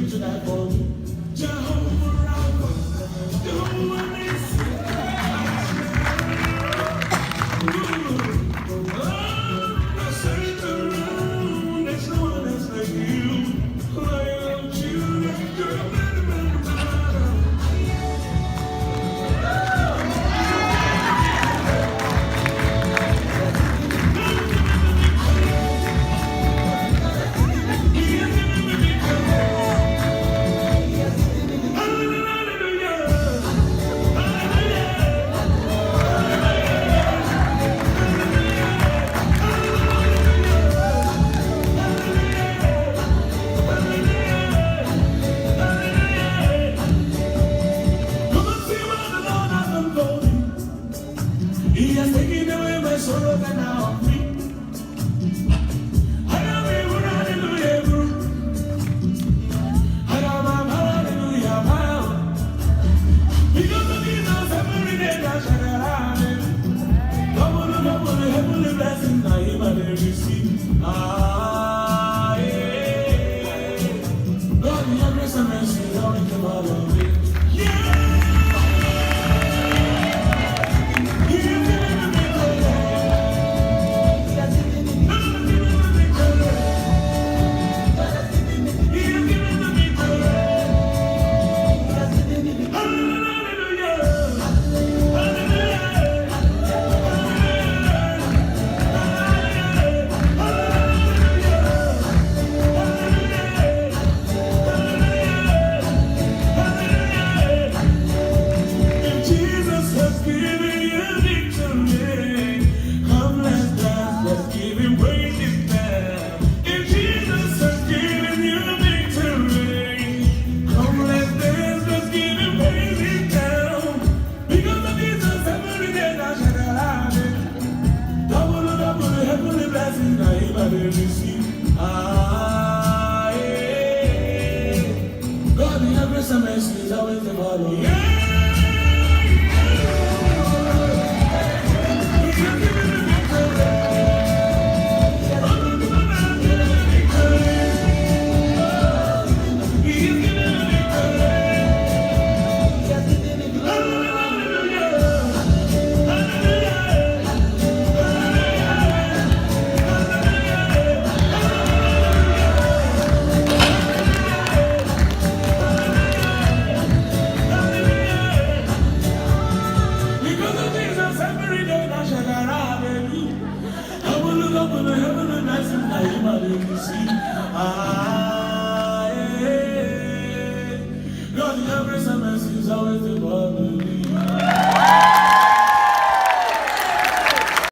came to die for me. Jehovah Rapha, Jehovah Nissi. I say to you, there's no one else like you. Like you, you're a man. He has taken away my sorrows and now I'm free. Hallelujah, hallelujah. Because of Jesus, every day I shall have it. Double, heavenly blessings I even receive. God, your grace and mercy is always the bottom of it. God, your grace and mercy is always the bottom. God, your grace and mercy is always the bottom.